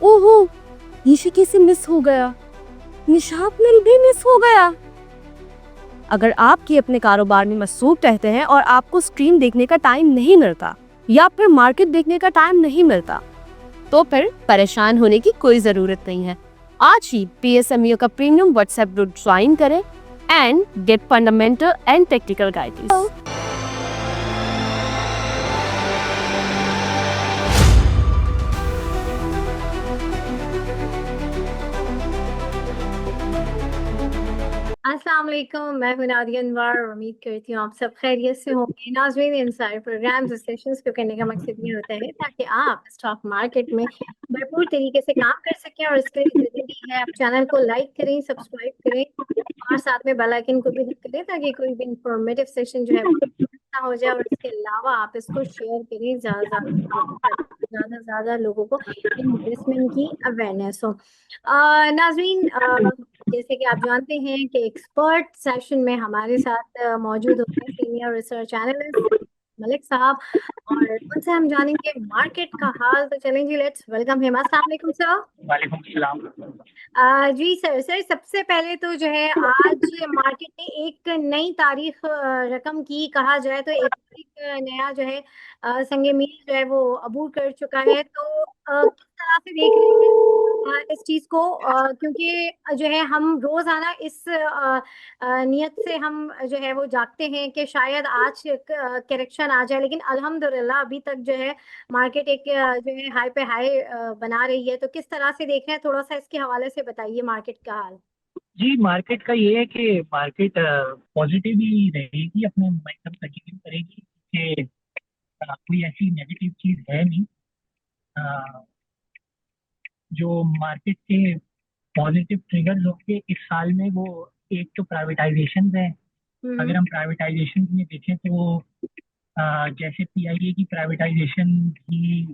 ओहो, ये कैसे मिस हो गया? निशात मिल भी मिस हो गया। अगर आपकी अपने कारोबार में मसरूफ रहते हैं और आपको स्क्रीन देखने का टाइम नहीं मिलता या फिर मार्केट देखने का टाइम नहीं मिलता, तो फिर परेशान होने की कोई जरूरत नहीं है। आज ही PSMU का प्रीमियम व्हाट्सएप ग्रुप ज्वाइन करें and get fundamental and technical guidance. अस्सलाम वालेकुम, मैं हूं नादिया अनवर और उम्मीद करती हूँ आप सब खैरियत से होंगे। नाज़रीन, इन सारे प्रोग्राम्स और सेशंस को करने का मकसद ये होता है ताकि आप स्टॉक मार्केट में भरपूर तरीके से काम कर सकें, और इसके लिए ज़रूरी है आप चैनल को लाइक करें, सब्सक्राइब करें और साथ में बेल आइकन को भी हिट करें ताकि कोई भी इंफॉर्मेटिव सेशन जो है वो ना हो जाए। और इसके अलावा आप इसको शेयर करें ज़्यादा ज़्यादा ज़्यादा लोगों को इन्वेस्टमेंट की अवेयरनेस हो। नाज़रीन, जैसे कि आप जानते हैं कि एक्सपर्ट सेशन में हमारे साथ मौजूद होते हैं सीनियर रिसर्च एनालिस्ट मलिक साहब, और उनसे हम जानेंगे मार्केट का हाल। तो चलें जी, लेट्स वेलकम हिम। अस्सलाम वालेकुम सर। वालेकुम सलाम। जी सर, सबसे पहले तो जो है आज मार्केट ने एक नई तारीख रकम की, कहा जाए तो एक नया जो है संगे मील जो है वो अबूर कर चुका है। तो किस तरह से देख रहे हैं इस चीज को, क्योंकि जो है हम रोजाना इस नियत से हम जो है वो जागते हैं कि शायद आज करेक्शन आ जाए, लेकिन अल्हम्दुलिल्लाह अभी तक जो है मार्केट एक जो है हाई पे हाई बना रही है। तो किस तरह से देख रहे हैं, थोड़ा सा इसके हवाले से बताइए मार्केट का हाल। जी, मार्केट का ये है कि मार्केट पॉजिटिव ही रहेगी, अपने मोमेंटम कंटिन्यू करेगी कि कोई ऐसी नेगेटिव चीज़ है नहीं। अ, जो मार्केट के पॉजिटिव ट्रिगर्स होंगे इस साल में, वो एक तो प्राइवेटाइजेशन है। अगर हम प्राइवेटाइजेशन में देखें तो वो जैसे PIA की प्राइवेटाइजेशन भी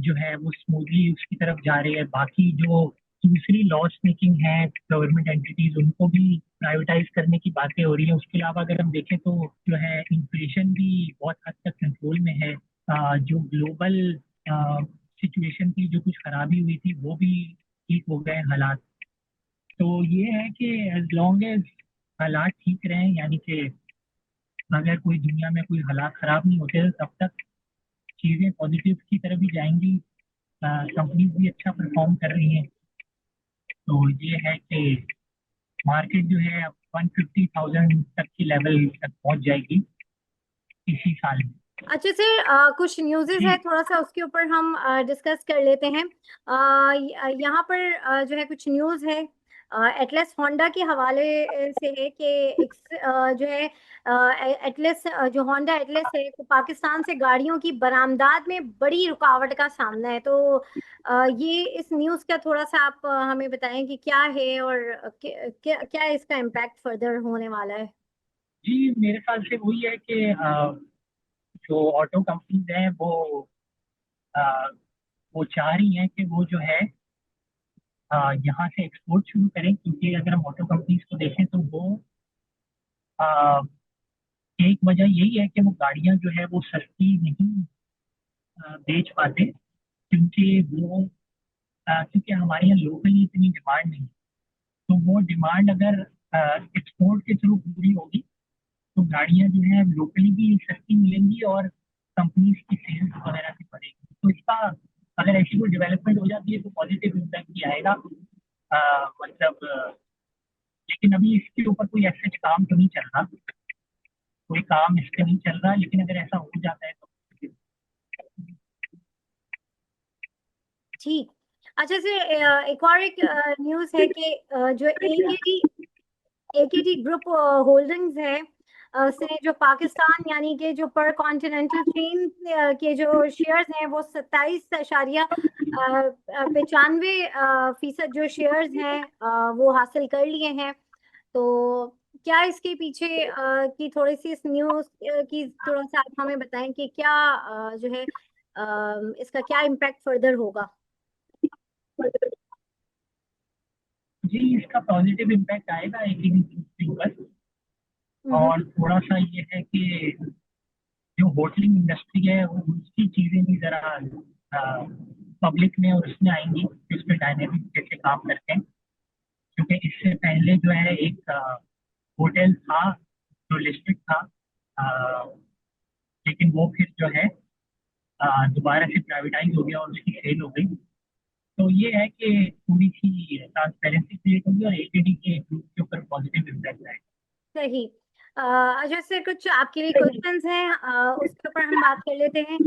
जो है वो स्मूथली उसकी तरफ जा रही है। बाकी जो दूसरी लॉस मेकिंग है गवर्नमेंट एंटिटीज, उनको भी प्राइवेटाइज करने की बातें हो रही हैं। उसके अलावा अगर हम देखें तो जो है इन्फ्लेशन भी बहुत हद तक कंट्रोल में है। जो ग्लोबल सिचुएशन की जो कुछ खराबी हुई थी वो भी ठीक हो गए हालात। तो ये है कि एज लॉन्ग एज हालात ठीक रहें, यानी कि अगर कोई दुनिया में कोई हालात खराब नहीं होते तब तक चीज़ें पॉजिटिव की तरफ ही जाएंगी। कंपनीज भी अच्छा परफॉर्म कर रही हैं। तो ये है कि मार्केट जो है 150,000 तक की लेवल तक पहुंच जाएगी इसी साल में। अच्छा सर, कुछ न्यूज़ेस जी है, थोड़ा सा उसके ऊपर हम डिस्कस कर लेते हैं। यहाँ पर जो है कुछ न्यूज़ है एटलस होंडा के हवाले से है कि जो है एटलस जो होंडा एटलस है, तो पाकिस्तान से गाड़ियों की बरामदात में बड़ी रुकावट का सामना है। तो ये इस न्यूज़ का थोड़ा सा आप हमें बताएं कि क्या है और क्या इसका इम्पैक्ट फर्दर होने वाला है। जी, मेरे ख्याल से वही है कि जो ऑटो कंपनीज हैं अ, वो चाह रही हैं कि वो जो है यहाँ से एक्सपोर्ट शुरू करें, क्योंकि अगर हम ऑटो कंपनीज को देखें तो वो अ, एक वजह यही है कि वो गाड़ियाँ जो है वो सस्ती नहीं बेच पाते, क्योंकि क्योंकि हमारे यहाँ लोकली इतनी डिमांड नहीं। तो वो डिमांड अगर एक्सपोर्ट के थ्रू पूरी होगी तो गाड़ियाँ जो है लोकली भी सस्ती मिलेंगी और कंपनीज की सेल्स वगैरह भी बढ़ेगी। तो इसका अगर ऐसी कोई डेवलपमेंट हो जाती है तो पॉजिटिव इम्पैक्ट भी आएगा। लेकिन अभी इसके ऊपर कोई ऐसे काम तो नहीं चल रहा, कोई काम इस पे नहीं चल रहा, लेकिन अगर ऐसा हो जाता है तो ठीक। अच्छा सर, एक और एक न्यूज़ है कि जो AKT ग्रुप होल्डिंग्स है से जो पाकिस्तान यानी कि जो पर कॉन्टिनेंटल चेन के जो शेयर्स हैं वो 27.95% जो शेयर्स हैं वो हासिल कर लिए हैं। तो क्या इसके पीछे की थोड़ी सी इस न्यूज़ की थोड़ा सा आप हमें बताएं कि क्या जो है इसका क्या इम्पैक्ट फर्दर होगा। जी, इसका पॉजिटिव इम्पैक्ट आएगा एक ही पर। हम्म। और थोड़ा सा ये है कि जो होटलिंग इंडस्ट्री है वो उसकी चीज़ें भी ज़रा पब्लिक में और उसमें आएंगी कि उसमें डायनेमिक कैसे काम करते हैं, क्योंकि इससे पहले जो है एक होटल था जो लिस्टेड था, अ, लेकिन वो फिर जो है दोबारा से प्राइवेटाइज हो गया और उसकी सेल हो गई। तो ये है कि थोड़ी सी ट्रांसपेरेंसी क्रिएट होगी और एटीडी के ग्रुप के ऊपर पॉजिटिव इम्पैक्ट आएगा। सही। जैसे कुछ आपके लिए क्वेश्चंस हैं, उसके ऊपर हम बात कर लेते हैं।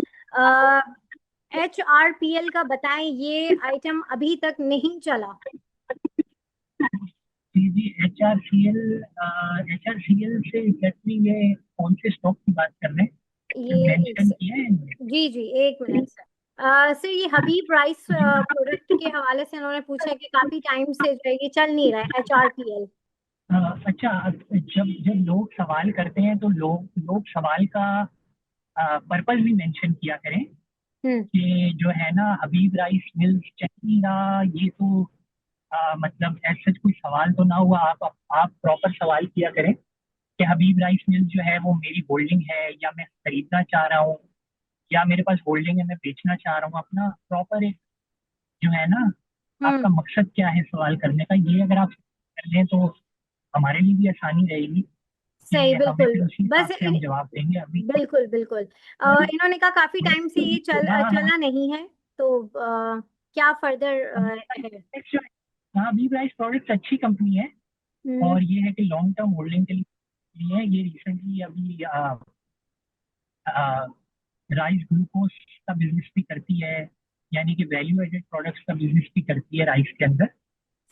HRPL का बताएं, ये आइटम अभी तक नहीं चला। जी जी, एच आर सी एल से एग्जैक्टली ये कौन से स्टॉक की बात कर रहे हैं, ये एक मेंशन किया है इनमें? जी जी, एक मिनट सर। सर ये हबीब राइस प्रोडक्ट के हवाले से उन्होंने पूछा कि काफी टाइम से जो है ये चल नहीं रहा है HRPL। अच्छा, जब जब लोग सवाल करते हैं तो लोग लोग सवाल का पर्पस भी मेंशन किया करें हम्म कि जो है ना हबीब राइस मिल्स चल नहीं रहा, ये तो मतलब ऐसा कोई सवाल तो ना हुआ। आप प्रॉपर सवाल किया करें कि हबीब राइस मिल्स जो है वो मेरी होल्डिंग है या मैं खरीदना चाह रहा हूँ, या मेरे पास होल्डिंग है मैं बेचना चाह रहा हूँ। अपना प्रॉपर एक जो है ना, हम्म। आपका मकसद क्या है सवाल करने का, ये अगर आप कर लें तो हमारे लिए भी आसानी रहेगी सही, कि हमें बिल्कुल। फिर उसी बस हिसाब से हम जवाब देंगे। अभी बिल्कुल बिल्कुल। इन्होंने कहा काफी टाइम से ये हाँ चला नहीं है, तो क्या फर्दर है। हाँ, हबीब राइस प्रोडक्ट्स अच्छी कंपनी है, हम्म और ये है कि लॉन्ग टर्म होल्डिंग के लिए है। ये रिसेंटली अभी राइस ग्लूकोज का बिजनेस भी करती है, यानी कि वैल्यू एडेड प्रोडक्ट्स का बिजनेस भी करती है राइस के अंदर।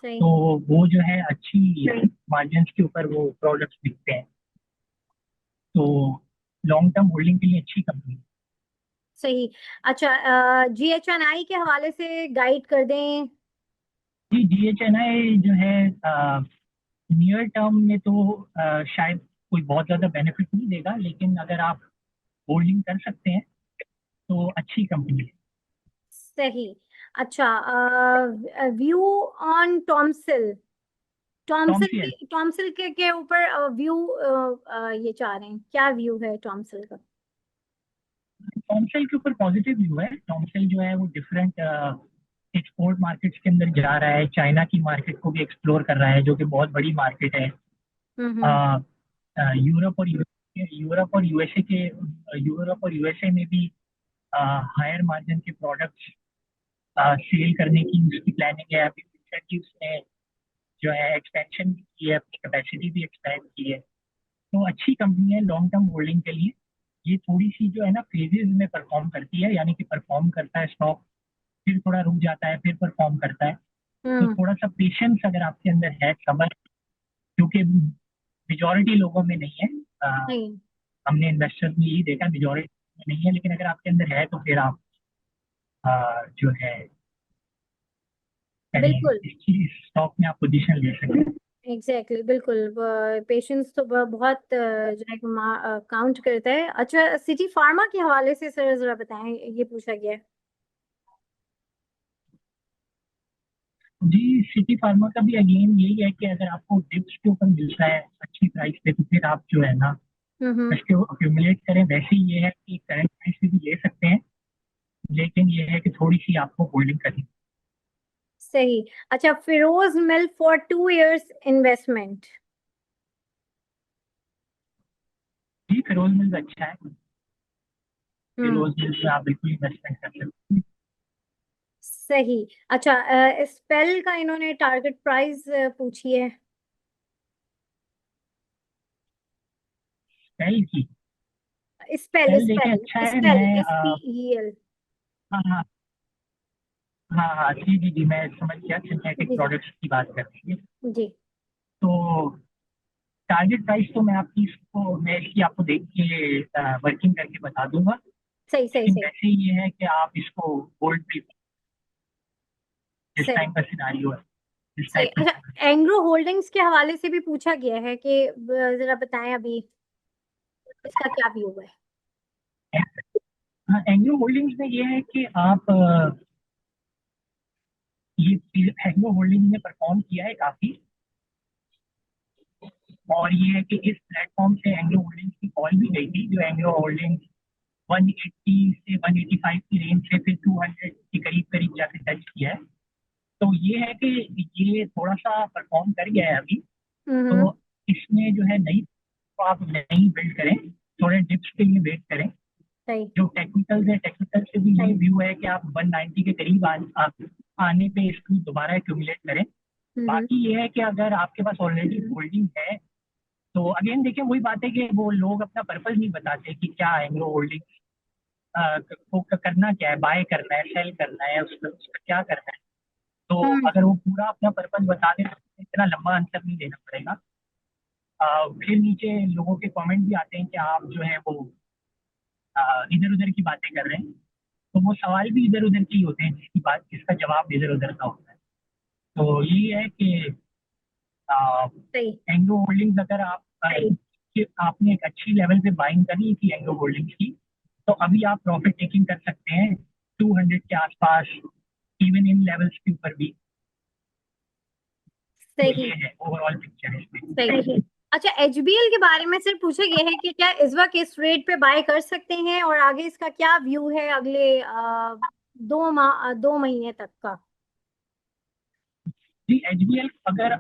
सही। तो वो जो है अच्छी मार्जिन के ऊपर वो प्रोडक्ट्स बिकते हैं, तो लॉन्ग टर्म होल्डिंग के लिए अच्छी कंपनी। सही। अच्छा, GHNI के हवाले से गाइड कर दें। जी, DHNI जो है नियर टर्म में तो शायद कोई बहुत ज़्यादा बेनिफिट नहीं देगा, लेकिन अगर आप होल्डिंग कर सकते हैं तो अच्छी कंपनी है। सही। अच्छा, व्यू ऑन टॉमसिल। टॉमसियल टॉमसिल के ऊपर व्यू ये चाह रहे हैं, क्या व्यू है टॉमसिल का। टॉमसिल के ऊपर पॉजिटिव व्यू है। टॉमसिल जो है वो डिफरेंट एक्सपोर्ट मार्केट्स के अंदर जा रहा है, चाइना की मार्केट को भी एक्सप्लोर कर रहा है जो कि बहुत बड़ी मार्केट है। हम्म। यूरोप और यूएसए में भी हायर मार्जिन के प्रोडक्ट्स सेल करने की उसकी प्लानिंग है। अभी रिसेंटली उसने जो है एक्सपेंशन की है, अपनी कैपेसिटी भी एक्सपैंड की है। तो अच्छी कंपनी है लॉन्ग टर्म होल्डिंग के लिए। ये थोड़ी सी जो है ना फेजेस में परफॉर्म करती है, यानी कि परफॉर्म करता है स्टॉक, फिर थोड़ा रुक जाता है, फिर परफॉर्म करता है। तो हम्म। थोड़ा सा पेशेंस अगर आपके अंदर है, सब्र, क्योंकि मेजोरिटी लोगों में नहीं है। अ, नहीं। हमने इन्वेस्टर्स में यही देखा, मेजोरिटी में नहीं है, लेकिन अगर आपके अंदर है तो फिर आप जो है करें बिल्कुल। इस चीज स्टॉक में आप पोजीशन ले सकते हैं। एग्जैक्टली, बिल्कुल। पेशेंस तो बहुत जो है काउंट करता है। अच्छा, सिटी फार्मा के हवाले से सर जरा बताएं, ये पूछा गया है। जी, सिटी फार्मा का भी अगेन यही है कि अगर आपको डिप्स के ऊपर मिलता है अच्छी प्राइस पे तो फिर आप जो है ना हम्म। इसको अक्यूमुलेट करें। वैसे ही ये है कि करंट प्राइस पे भी ले सकते हैं, लेकिन ये है कि थोड़ी सी आपको होल्डिंग करनी। सही। अच्छा, Feroze mill for 2 years investment. जी, फिरोज मिल्स अच्छा है। हम्म। फिरोज मिल्स में आप बिल्कुल इन्वेस्टमेंट कर सकते हैं। सही। अच्छा, स्पेल का इन्होंने टारगेट प्राइस पूछी है। सेल की स्पेल सेल देखिए स्पेल अच्छा है। स्पेल मैं SPEL। हाँ हाँ हाँ हाँ, जी जी जी, मैं समझ गया, सिंथेटिक जी प्रोडक्ट्स की बात कर रही है। जी। तो टारगेट प्राइस तो मैं इसकी आपको देख के वर्किंग करके बता दूंगा। सही सही लेकिन सही वैसे ये है कि आप इसको गोल्ड पे जिस सही टाइम का सिनारियो है इस सही। टाइप का। अच्छा, एंग्रो होल्डिंग्स के हवाले से भी पूछा गया है कि जरा बताएं अभी इसका क्या व्यू है। हाँ, एंग्लो होल्डिंग्स में ये है कि आप ये एंग्लो होल्डिंग्स ने परफॉर्म किया है काफी, और ये है कि इस प्लेटफॉर्म से एंग्लो होल्डिंग्स की कॉल भी गई थी, जो एंग्लो होल्डिंग्स 180 से 185 की रेंज से फिर 200 के करीब करीब जाके टच किया है। तो ये है कि ये थोड़ा सा परफॉर्म कर गया है अभी। हम्म। तो इसमें जो है नई, तो आप नई बिल्ड करें, थोड़े डिप्स के लिए वेट करें। सही। जो टेक्निकल है, टेक्निकल से भी यही व्यू है कि आप 190 के करीब आने पे इसको दोबारा एक्यूमुलेट करें। हम्म। बाकी ये है कि अगर आपके पास ऑलरेडी होल्डिंग है, तो अगेन देखिए वही बात है कि वो लोग अपना पर्पज नहीं बताते कि क्या है एंग्लो होल्डिंग को करना क्या है, बाय करना है, सेल करना है, उसका क्या करना है। तो हम्म। अगर वो पूरा अपना पर्पज बता दें तो इतना लंबा आंसर नहीं देना पड़ेगा। फिर नीचे लोगों के कमेंट भी आते हैं कि आप जो है वो इधर उधर की बातें कर रहे हैं। तो वो सवाल भी इधर उधर के ही होते हैं जिसकी बात, जिसका जवाब इधर उधर का होता है। तो ये है कि सही। एंग्लो होल्डिंग्स अगर आप कि आपने एक अच्छी लेवल पे बाइंग कर ली थी एंग्लो होल्डिंग्स की, तो अभी आप प्रॉफिट टेकिंग कर सकते हैं 200 के आसपास, इवन इन लेवल्स के ऊपर भी। तो सही। ये है ओवरऑल पिक्चर है सही। इसमें। अच्छा, एचबीएल के बारे में सिर्फ पूछा गया है कि क्या इस वक्त इस रेट पे बाय कर सकते हैं और आगे इसका क्या व्यू है अगले 2 महीने तक का। जी एचबीएल, अगर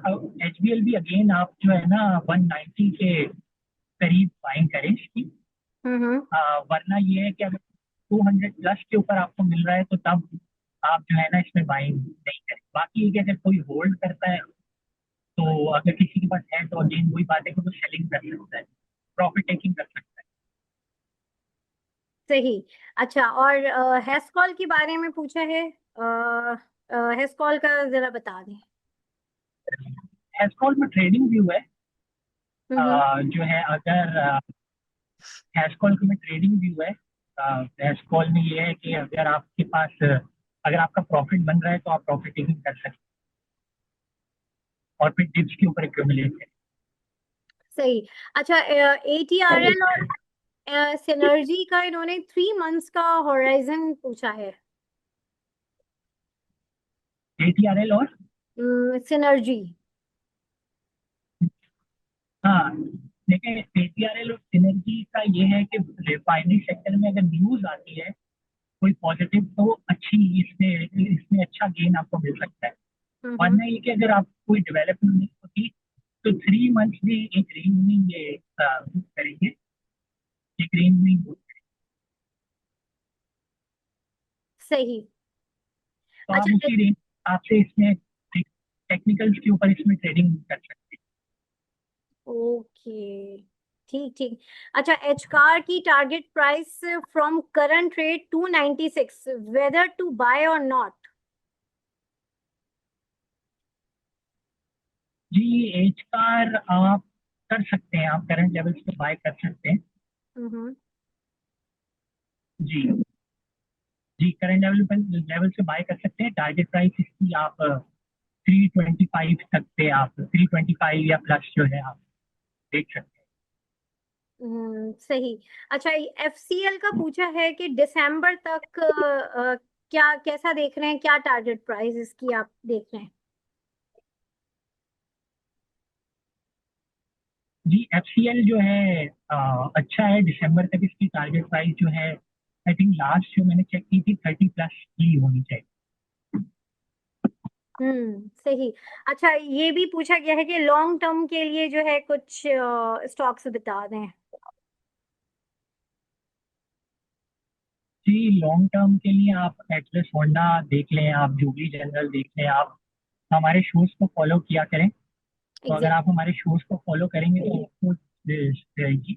एचबीएल भी अगेन आप जो है ना 190 के करीब बाइंग करें इसकी। हम्म। वरना ये है कि अगर 200 प्लस के ऊपर आपको मिल रहा है तो तब आप जो है ना इसमें बाइंग नहीं करें। बाकी ये कि अगर कोई होल्ड करता है, तो अगर किसी के पास है तो अगेन वही बात है कि वो सेलिंग कर सकता है, प्रॉफिट टेकिंग कर सकता सही। अच्छा, और हेस्कॉल के बारे में पूछा है। हेस्कॉल का जरा बता दें। है। एसकॉल में ट्रेडिंग व्यू है। हम्म। जो है अगर एसकॉल में ट्रेडिंग व्यू है, एसकॉल में ये है कि अगर आपके पास अगर आपका प्रॉफिट बन रहा है तो आप प्रॉफिट टेकिंग कर सकते हैं और फिर डिप्स के ऊपर एक्यूमुलेट करें। सही। अच्छा, एटीआरएल और सिनर्जी का इन्होंने 3 मंथ्स का होराइजन पूछा है। एटीआरएल और सिनर्जी। हाँ, देखिए एटीआरएल और सिनर्जी का ये है कि रिफाइनरी सेक्टर में अगर न्यूज आती है कोई पॉजिटिव, तो अच्छी इसमें इसमें अच्छा गेन आपको मिल सकता है। हम्म। वरना ये कि अगर आप कोई डेवलपमेंट नहीं होती तो 3 मंथ्स में एक रेंज में ये move करेंगे, एक रेंज में move करेंगे। सही। तो अच्छा। आप उसी रेंज आपसे इसमें टेक्निकल्स के ऊपर इसमें ट्रेडिंग कर सकते हैं। ओके। ठीक ठीक। अच्छा, एच कार की target price from current rate 296, whether to buy और नॉट। जी एच कार आप कर सकते हैं, आप करंट लेवल्स पे बाय कर सकते हैं। हम्म। जी जी, करंट लेवल से बाय कर सकते हैं। टारगेट प्राइस इसकी आप 325 तक पे, आप 325 या प्लस जो है आप देख सकते सही। अच्छा, एफसीएल का पूछा है कि दिसंबर तक क्या कैसा देख रहे हैं, क्या टारगेट प्राइस इसकी आप देख रहे हैं। हैं। जी एफसीएल जो है अच्छा है, दिसंबर तक इसकी टारगेट प्राइस जो है आई थिंक लास्ट जो मैंने चेक की थी 30 प्लस की होनी चाहिए। सही। अच्छा, ये भी पूछा गया है कि लॉन्ग टर्म के लिए जो है कुछ स्टॉक्स बता दें। जी लॉन्ग टर्म के लिए आप एटलस होंडा देख लें, आप जूबली जनरल देख लें। आप हमारे शोज को फॉलो किया करें। तो अगर एग्जैक्ट। आप हमारे शोज को फॉलो करेंगे तो आपको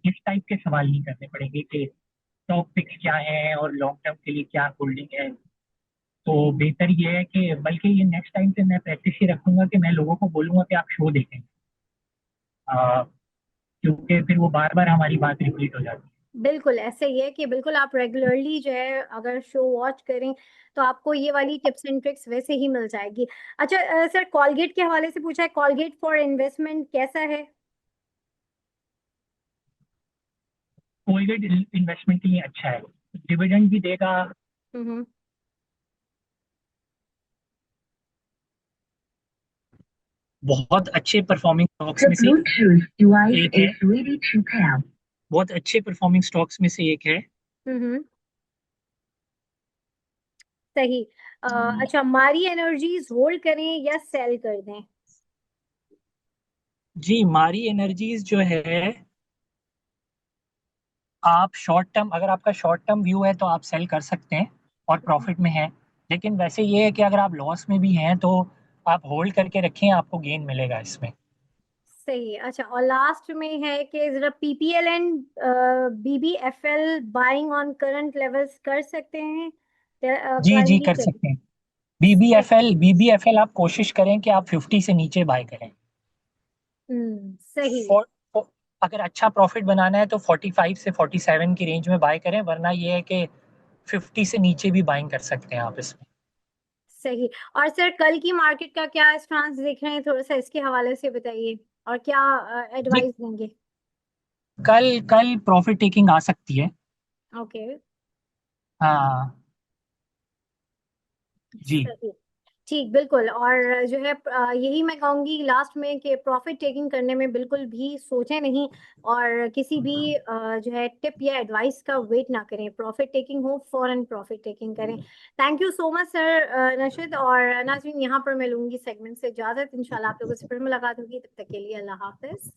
इस टाइप के सवाल नहीं करने पड़ेंगे कि स्टॉक पिक्स क्या है और लॉन्ग टर्म के लिए क्या होल्डिंग है। तो बेहतर ये है कि बल्कि ये नेक्स्ट टाइम से मैं प्रैक्टिस ही रखूंगा कि मैं लोगों को बोलूंगा कि आप शो देखें। आ, क्योंकि फिर वो बार बार हमारी बात रिपीट हो जाती है। बिल्कुल ऐसे ही है कि बिल्कुल आप रेगुलरली जो है अगर शो वॉच करें तो आपको ये वाली टिप्स एंड ट्रिक्स वैसे ही मिल जाएगी। अच्छा, सर कॉलगेट के हवाले से पूछा है, कॉलगेट फॉर इन्वेस्टमेंट कैसा है। कोलगेट इन्वेस्टमेंट के लिए अच्छा है, डिविडेंड भी देगा। हम्म। बहुत अच्छे परफॉर्मिंग स्टॉक्स में से एक है, बहुत अच्छे परफॉर्मिंग स्टॉक्स में से एक है। हम्म। सही। हम्म, अच्छा, मारी एनर्जीज होल्ड करें या सेल कर दें? जी मारी एनर्जीज जो है, आप शॉर्ट टर्म, अगर आपका शॉर्ट टर्म व्यू है तो आप सेल कर सकते हैं और प्रॉफिट में हैं। लेकिन वैसे ये है कि अगर आप लॉस में भी हैं तो आप होल्ड करके रखें, आपको गेन मिलेगा इसमें। सही। अच्छा, और लास्ट में है कि जरा PPL and BBFL buying on current levels कर सकते हैं जी जी प्राइमरी कर कर? सकते हैं। सही। बीबीएफएल आप कोशिश करें कि आप 50 से नीचे बाय करें। सही। फॉर अगर अच्छा प्रॉफिट बनाना है तो 45 से 47 की रेंज में बाय करें, वरना ये है कि 50 से नीचे भी बाइंग कर सकते हैं आप इसमें। सही। और सर, कल की मार्केट का क्या स्टांस देख रहे हैं, थोड़ा सा इसके हवाले से बताइए, और क्या जी, एडवाइस देंगे? कल कल प्रॉफिट टेकिंग आ सकती है। ओके। हाँ जी। सही। ठीक, बिल्कुल। और जो है यही मैं कहूंगी लास्ट में कि प्रॉफिट टेकिंग करने में बिल्कुल भी सोचें नहीं, और किसी भी जो है टिप या एडवाइस का वेट ना करें। प्रॉफिट टेकिंग हो, फौरन प्रॉफिट टेकिंग करें। Thank you so much sir Nashid. और नाज़रीन, यहाँ पर मैं लूंगी सेगमेंट से इजाजत। इंशाल्लाह आप लोगों से फिर मुलाकात होगी, तब तक के लिए अल्लाह हाफिज।